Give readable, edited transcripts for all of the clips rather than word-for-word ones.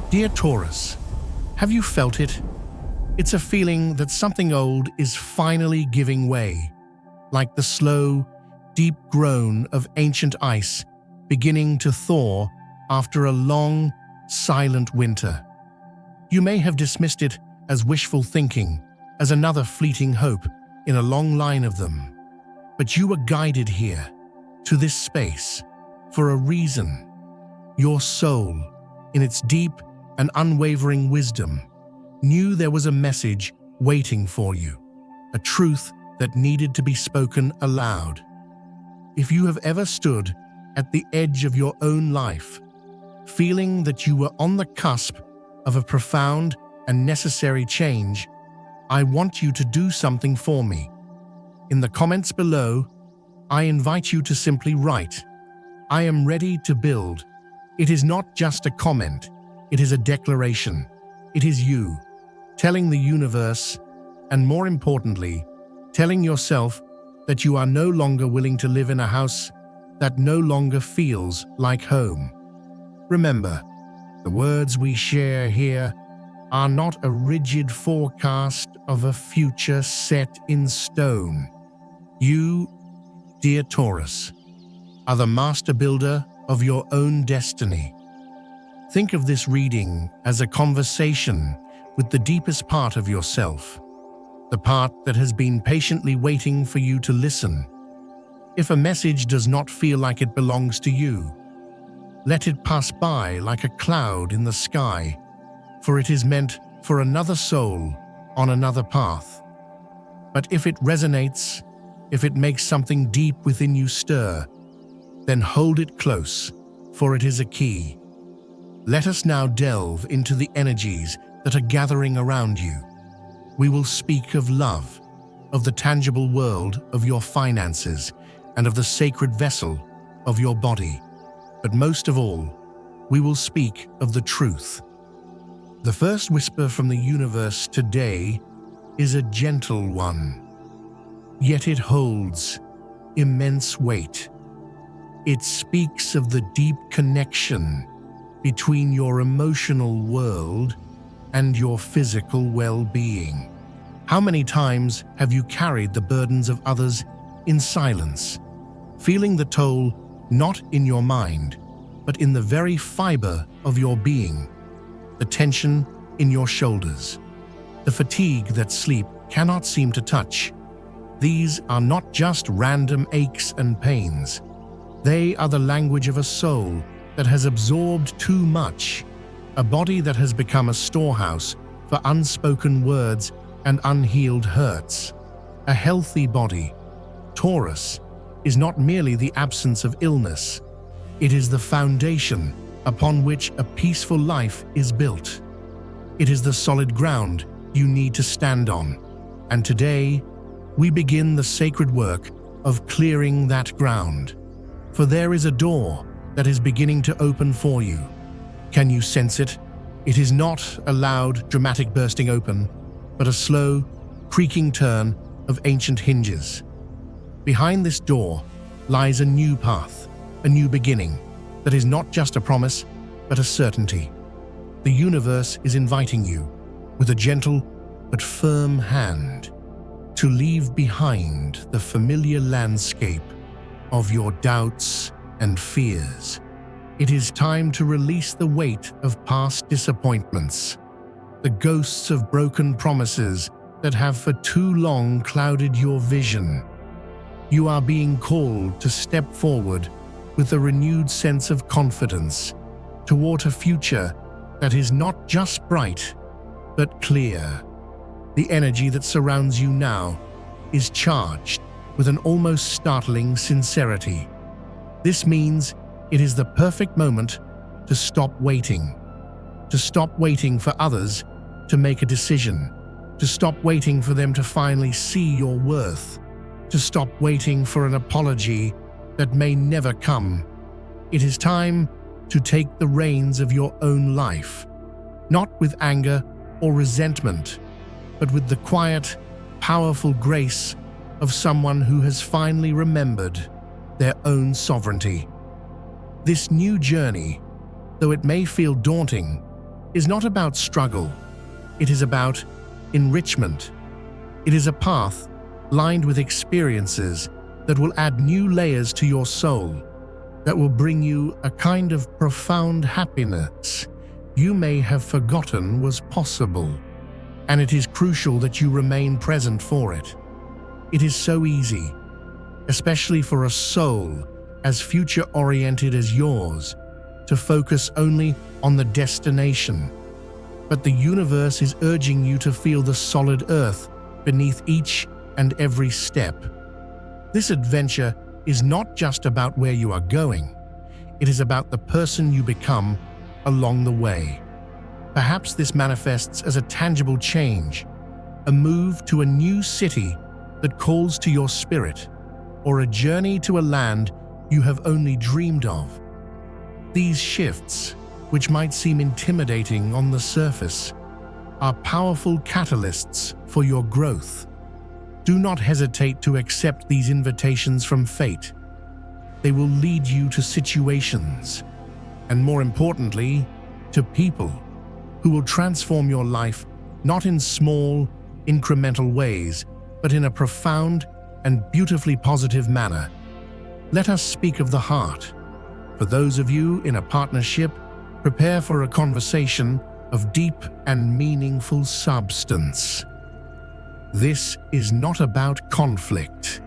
Dear Taurus, have you felt it? It's a feeling that something old is finally giving way, like the slow, deep groan of ancient ice beginning to thaw after a long, silent winter. You may have dismissed it as wishful thinking, as another fleeting hope in a long line of them. But you were guided here, to this space, for a reason. Your soul, in its deep and unwavering wisdom, knew there was a message waiting for you, a truth that needed to be spoken aloud. If you have ever stood at the edge of your own life, feeling that you were on the cusp of a profound and necessary change, I want you to do something for me. In the comments below, I invite you to simply write, "I am ready to build." It is not just a comment, it is a declaration. It is you, telling the universe, and more importantly, telling yourself that you are no longer willing to live in a house that no longer feels like home. Remember, the words we share here are not a rigid forecast of a future set in stone. You, dear Taurus, are the master builder of your own destiny. Think of this reading as a conversation with the deepest part of yourself, the part that has been patiently waiting for you to listen. If a message does not feel like it belongs to you, let it pass by like a cloud in the sky, for it is meant for another soul on another path. But if it resonates, if it makes something deep within you stir, then hold it close, for it is a key. Let us now delve into the energies that are gathering around you. We will speak of love, of the tangible world of your finances, and of the sacred vessel of your body. But most of all, we will speak of the truth. The first whisper from the universe today is a gentle one, yet it holds immense weight. It speaks of the deep connection between your emotional world and your physical well-being. How many times have you carried the burdens of others in silence, feeling the toll not in your mind, but in the very fiber of your being, the tension in your shoulders, the fatigue that sleep cannot seem to touch? These are not just random aches and pains. They are the language of a soul that has absorbed too much, a body that has become a storehouse for unspoken words and unhealed hurts. A healthy body, Taurus, is not merely the absence of illness. It is the foundation upon which a peaceful life is built. It is the solid ground you need to stand on. And today, we begin the sacred work of clearing that ground. For there is a door that is beginning to open for you. Can you sense it? It is not a loud, dramatic bursting open, but a slow, creaking turn of ancient hinges. Behind this door lies a new path, a new beginning, that is not just a promise, but a certainty. The universe is inviting you, with a gentle but firm hand, to leave behind the familiar landscape of your doubts and fears. It is time to release the weight of past disappointments, the ghosts of broken promises that have for too long clouded your vision. You are being called to step forward with a renewed sense of confidence toward a future that is not just bright, but clear. The energy that surrounds you now is charged with an almost startling sincerity. This means it is the perfect moment to stop waiting for others to make a decision, to stop waiting for them to finally see your worth, to stop waiting for an apology that may never come. It is time to take the reins of your own life, not with anger or resentment, but with the quiet, powerful grace of someone who has finally remembered their own sovereignty. This new journey, though it may feel daunting, is not about struggle. It is about enrichment. It is a path lined with experiences that will add new layers to your soul, that will bring you a kind of profound happiness you may have forgotten was possible. And it is crucial that you remain present for it. It is so easy, especially for a soul as future-oriented as yours, to focus only on the destination. But the universe is urging you to feel the solid earth beneath each and every step. This adventure is not just about where you are going. It is about the person you become along the way. Perhaps this manifests as a tangible change, a move to a new city that calls to your spirit, or a journey to a land you have only dreamed of. These shifts, which might seem intimidating on the surface, are powerful catalysts for your growth. Do not hesitate to accept these invitations from fate. They will lead you to situations, and more importantly, to people who will transform your life not in small, incremental ways, but in a profound and beautifully positive manner. Let us speak of the heart. For those of you in a partnership, prepare for a conversation of deep and meaningful substance. This is not about conflict.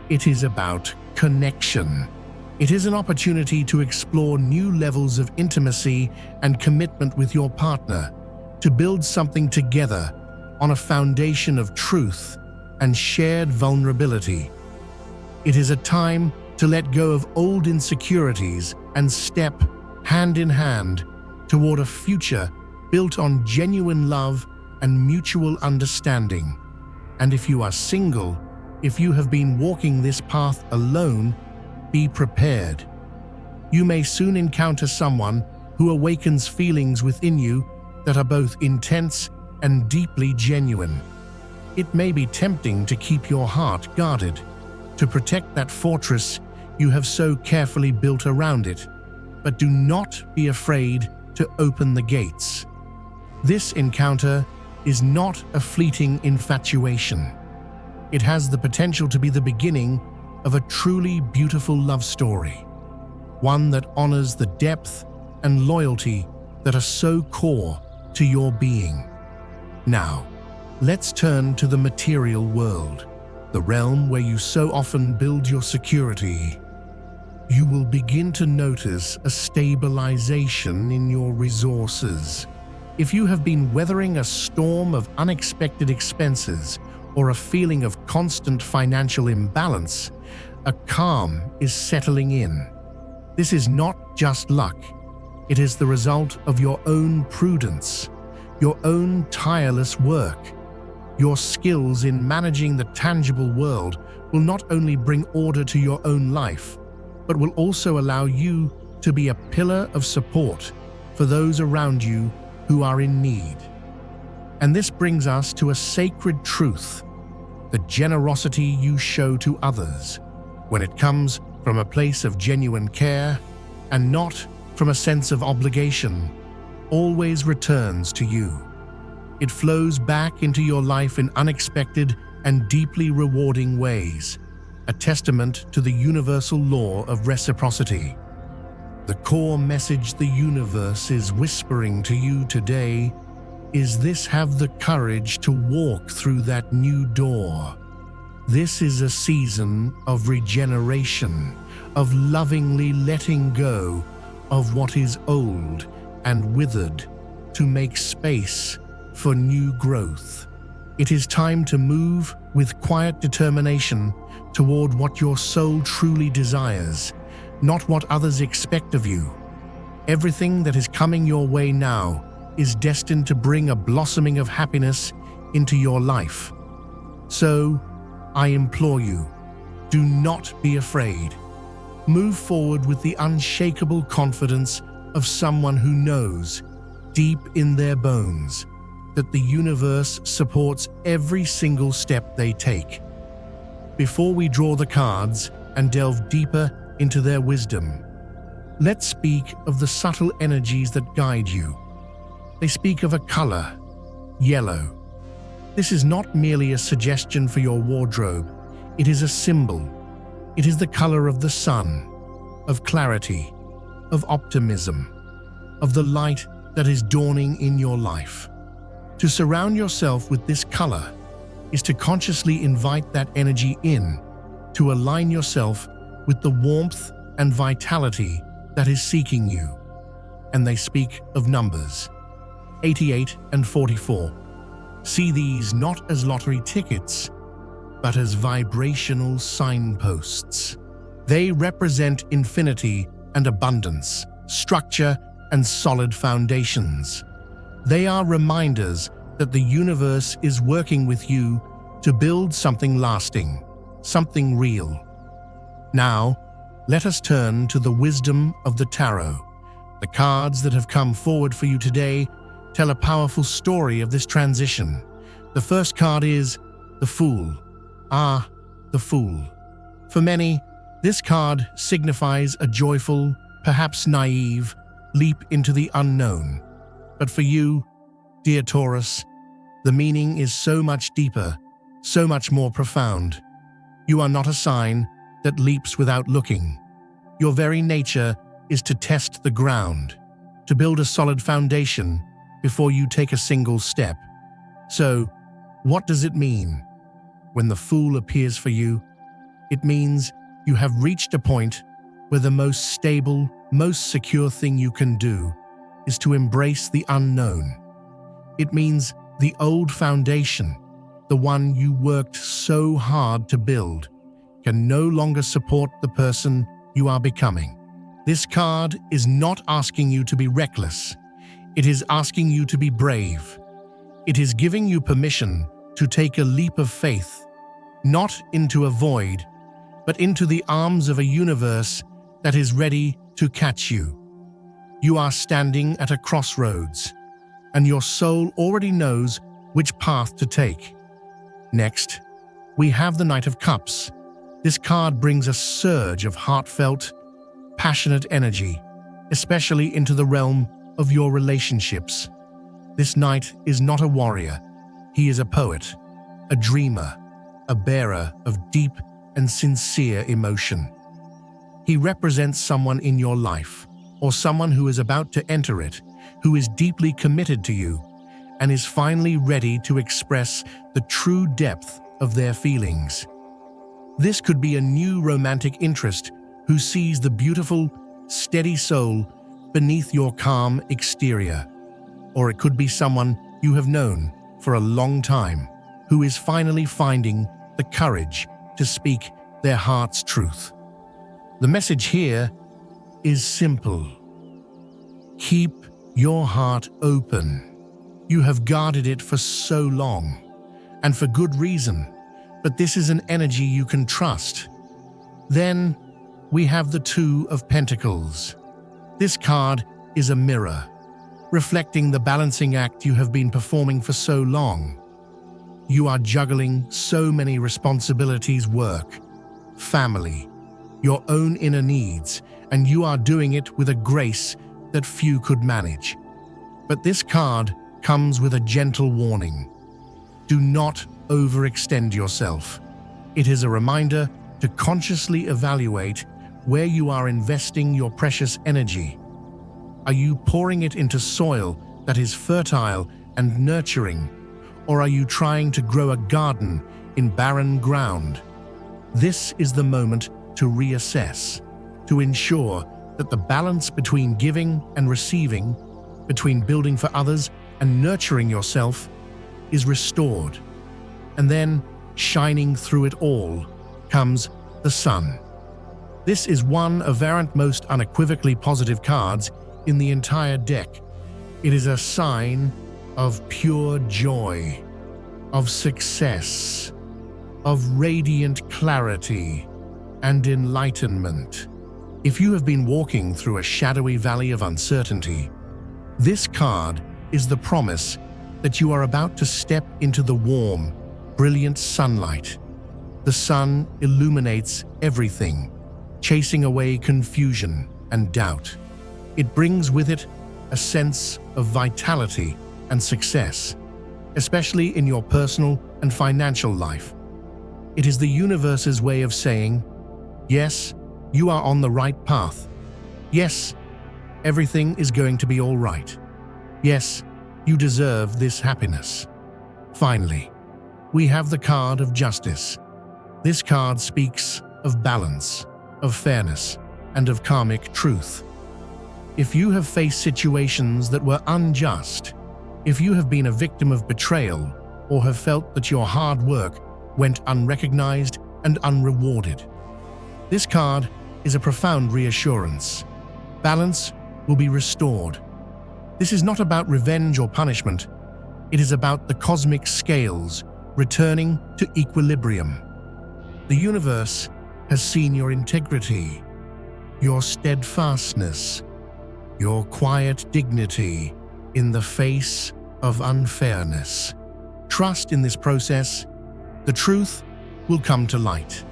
It is about connection. It is an opportunity to explore new levels of intimacy and commitment with your partner, to build something together on a foundation of truth and shared vulnerability. It is a time to let go of old insecurities and step hand in hand toward a future built on genuine love and mutual understanding. And if you are single, if you have been walking this path alone, be prepared. You may soon encounter someone who awakens feelings within you that are both intense and deeply genuine. It may be tempting to keep your heart guarded, to protect that fortress you have so carefully built around it, but do not be afraid to open the gates. This encounter is not a fleeting infatuation. It has the potential to be the beginning of a truly beautiful love story, one that honors the depth and loyalty that are so core to your being. Now, let's turn to the material world, the realm where you so often build your security. You will begin to notice a stabilization in your resources. If you have been weathering a storm of unexpected expenses or a feeling of constant financial imbalance, a calm is settling in. This is not just luck. It is the result of your own prudence, your own tireless work. Your skills in managing the tangible world will not only bring order to your own life, but will also allow you to be a pillar of support for those around you who are in need. And this brings us to a sacred truth: the generosity you show to others, when it comes from a place of genuine care and not from a sense of obligation, always returns to you. It flows back into your life in unexpected and deeply rewarding ways, a testament to the universal law of reciprocity. The core message the universe is whispering to you today is this: have the courage to walk through that new door. This is a season of regeneration, of lovingly letting go of what is old and withered to make space for new growth. It is time to move with quiet determination toward what your soul truly desires, not what others expect of you. Everything that is coming your way now is destined to bring a blossoming of happiness into your life. So, I implore you, do not be afraid. Move forward with the unshakable confidence of someone who knows, deep in their bones, that the universe supports every single step they take. Before we draw the cards and delve deeper into their wisdom, let's speak of the subtle energies that guide you. They speak of a color, yellow. This is not merely a suggestion for your wardrobe. It is a symbol. It is the color of the sun, of clarity, of optimism, of the light that is dawning in your life. To surround yourself with this color is to consciously invite that energy in, to align yourself with the warmth and vitality that is seeking you. And they speak of numbers, 88 and 44. See these not as lottery tickets, but as vibrational signposts. They represent infinity and abundance, structure and solid foundations. They are reminders that the universe is working with you to build something lasting, something real. Now, let us turn to the wisdom of the tarot. The cards that have come forward for you today tell a powerful story of this transition. The first card is the Fool. Ah, the Fool. For many, this card signifies a joyful, perhaps naive, leap into the unknown. But for you, dear Taurus, the meaning is so much deeper, so much more profound. You are not a sign that leaps without looking. Your very nature is to test the ground, to build a solid foundation before you take a single step. So, what does it mean? When the Fool appears for you, it means you have reached a point where the most stable, most secure thing you can do is to embrace the unknown. It means the old foundation, the one you worked so hard to build, can no longer support the person you are becoming. This card is not asking you to be reckless. It is asking you to be brave. It is giving you permission to take a leap of faith, not into a void, but into the arms of a universe that is ready to catch you. You are standing at a crossroads, and your soul already knows which path to take. Next, we have the Knight of Cups. This card brings a surge of heartfelt, passionate energy, especially into the realm of your relationships. This knight is not a warrior. He is a poet, a dreamer, a bearer of deep and sincere emotion. He represents someone in your life, or someone who is about to enter it, who is deeply committed to you and is finally ready to express the true depth of their feelings. This could be a new romantic interest who sees the beautiful, steady soul beneath your calm exterior. Or it could be someone you have known for a long time who is finally finding the courage to speak their heart's truth. The message here is simple. Keep your heart open. You have guarded it for so long, and for good reason, but this is an energy you can trust. Then we have the Two of Pentacles. This card is a mirror, reflecting the balancing act you have been performing for so long. You are juggling so many responsibilities: work, family, your own inner needs, and you are doing it with a grace that few could manage. But this card comes with a gentle warning. Do not overextend yourself. It is a reminder to consciously evaluate where you are investing your precious energy. Are you pouring it into soil that is fertile and nurturing, or are you trying to grow a garden in barren ground? This is the moment to reassess, to ensure that the balance between giving and receiving, between building for others and nurturing yourself, is restored. And then, shining through it all, comes the Sun. This is one of Varant's most unequivocally positive cards in the entire deck. It is a sign of pure joy, of success, of radiant clarity and enlightenment. If you have been walking through a shadowy valley of uncertainty, this card is the promise that you are about to step into the warm, brilliant sunlight. The sun illuminates everything, chasing away confusion and doubt. It brings with it a sense of vitality and success, especially in your personal and financial life. It is the universe's way of saying, yes, you are on the right path. Yes, everything is going to be all right. Yes, you deserve this happiness. Finally, we have the card of justice. This card speaks of balance, of fairness, and of karmic truth. If you have faced situations that were unjust, if you have been a victim of betrayal, or have felt that your hard work went unrecognized and unrewarded, this card is a profound reassurance. Balance will be restored. This is not about revenge or punishment. It is about the cosmic scales returning to equilibrium. The universe has seen your integrity, your steadfastness, your quiet dignity in the face of unfairness. Trust in this process. The truth will come to light,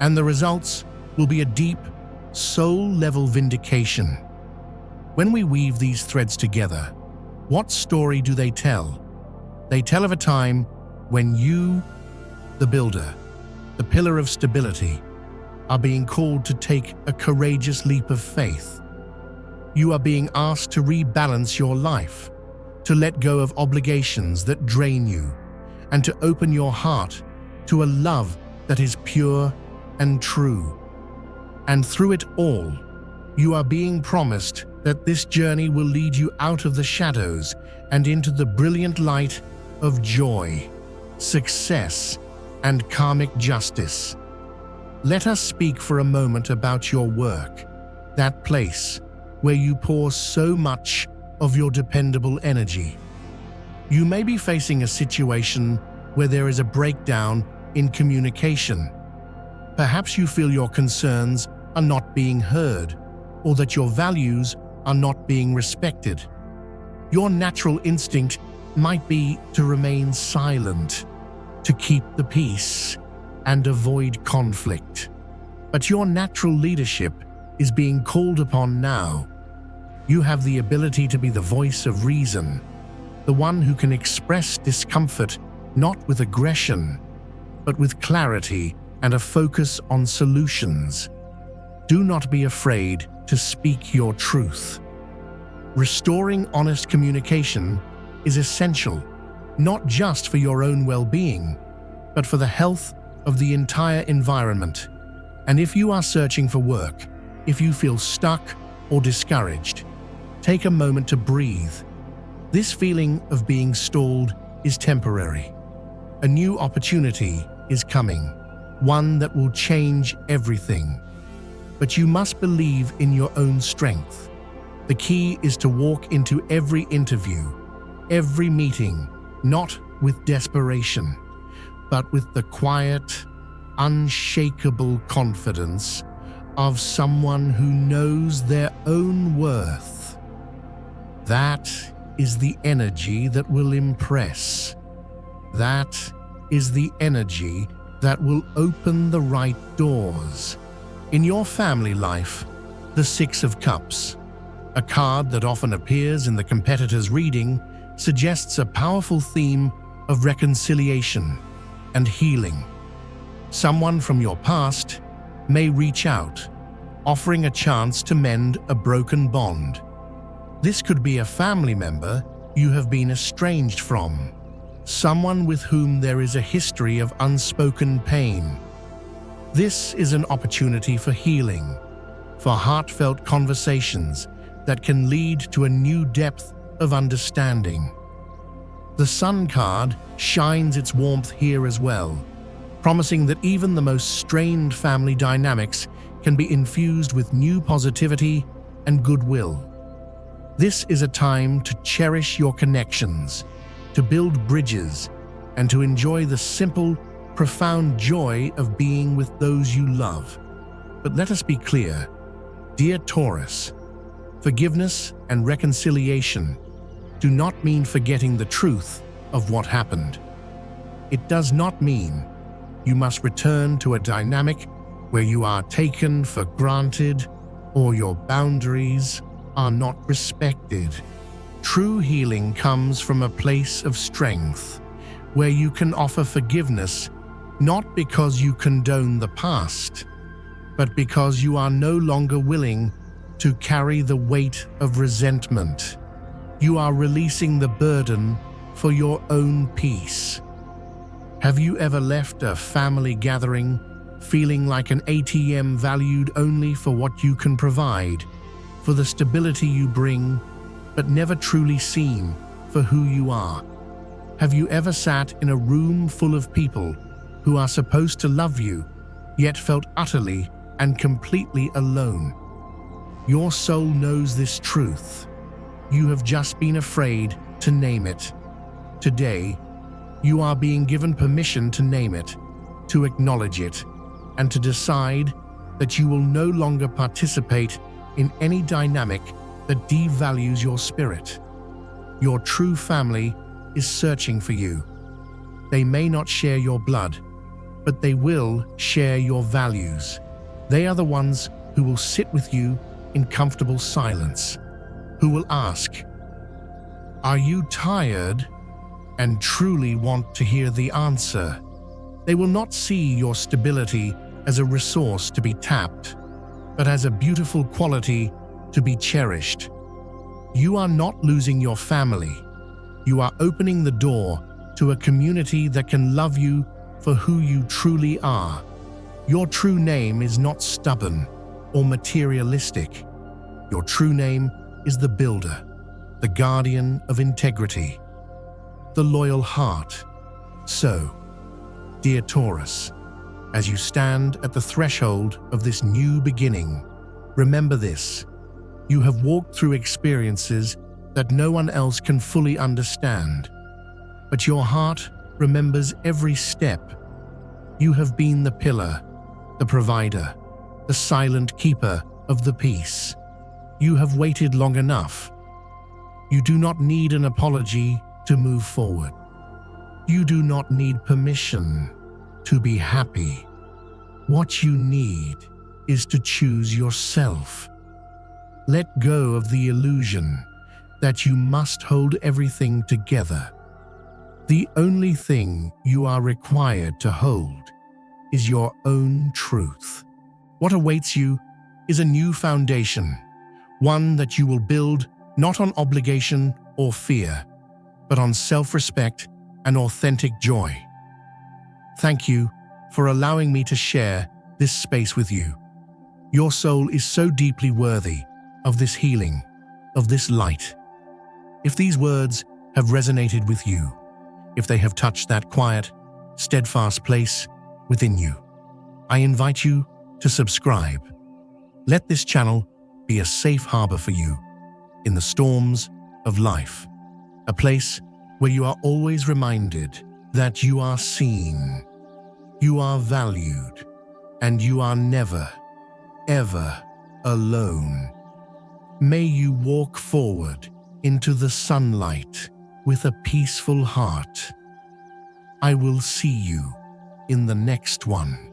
and the results will be a deep, soul-level vindication. When we weave these threads together, what story do they tell? They tell of a time when you, the builder, the pillar of stability, are being called to take a courageous leap of faith. You are being asked to rebalance your life, to let go of obligations that drain you, and to open your heart to a love that is pure and true. And through it all, you are being promised that this journey will lead you out of the shadows and into the brilliant light of joy, success, and karmic justice. Let us speak for a moment about your work, that place where you pour so much of your dependable energy. You may be facing a situation where there is a breakdown in communication. Perhaps you feel your concerns are not being heard, or that your values are not being respected. Your natural instinct might be to remain silent, to keep the peace, and avoid conflict. But your natural leadership is being called upon now. You have the ability to be the voice of reason, the one who can express discomfort not with aggression, but with clarity and a focus on solutions. Do not be afraid to speak your truth. Restoring honest communication is essential, not just for your own well-being, but for the health of the entire environment. And if you are searching for work, if you feel stuck or discouraged, take a moment to breathe. This feeling of being stalled is temporary. A new opportunity is coming, one that will change everything. But you must believe in your own strength. The key is to walk into every interview, every meeting, not with desperation, but with the quiet, unshakable confidence of someone who knows their own worth. That is the energy that will impress. That is the energy that will open the right doors. In your family life, the Six of Cups, a card that often appears in the competitor's reading, suggests a powerful theme of reconciliation and healing. Someone from your past may reach out, offering a chance to mend a broken bond. This could be a family member you have been estranged from, someone with whom there is a history of unspoken pain. This is an opportunity for healing, for heartfelt conversations that can lead to a new depth of understanding. The Sun card shines its warmth here as well, promising that even the most strained family dynamics can be infused with new positivity and goodwill. This is a time to cherish your connections, to build bridges, and to enjoy the simple, profound joy of being with those you love. But let us be clear, dear Taurus, forgiveness and reconciliation do not mean forgetting the truth of what happened. It does not mean you must return to a dynamic where you are taken for granted or your boundaries are not respected. True healing comes from a place of strength, where you can offer forgiveness not because you condone the past, but because you are no longer willing to carry the weight of resentment. You are releasing the burden for your own peace. Have you ever left a family gathering feeling like an ATM valued only for what you can provide, for the stability you bring, but never truly seen for who you are? Have you ever sat in a room full of people who are supposed to love you, yet felt utterly and completely alone? Your soul knows this truth. You have just been afraid to name it. Today, you are being given permission to name it, to acknowledge it, and to decide that you will no longer participate in any dynamic that devalues your spirit. Your true family is searching for you. They may not share your blood, but they will share your values. They are the ones who will sit with you in comfortable silence, who will ask, "Are you tired?" and truly want to hear the answer. They will not see your stability as a resource to be tapped, but as a beautiful quality to be cherished. You are not losing your family. You are opening the door to a community that can love you for who you truly are. Your true name is not stubborn or materialistic. Your true name is the builder, the guardian of integrity, the loyal heart. So, dear Taurus, as you stand at the threshold of this new beginning, remember this: you have walked through experiences that no one else can fully understand, but your heart remembers every step. You have been the pillar, the provider, the silent keeper of the peace. You have waited long enough. You do not need an apology to move forward. You do not need permission to be happy. What you need is to choose yourself. Let go of the illusion that you must hold everything together. The only thing you are required to hold is your own truth. What awaits you is a new foundation, one that you will build not on obligation or fear, but on self-respect and authentic joy. Thank you for allowing me to share this space with you. Your soul is so deeply worthy of this healing, of this light. If these words have resonated with you, if they have touched that quiet, steadfast place within you, I invite you to subscribe. Let this channel be a safe harbor for you in the storms of life, a place where you are always reminded that you are seen, you are valued, and you are never, ever alone. May you walk forward into the sunlight with a peaceful heart. I will see you in the next one.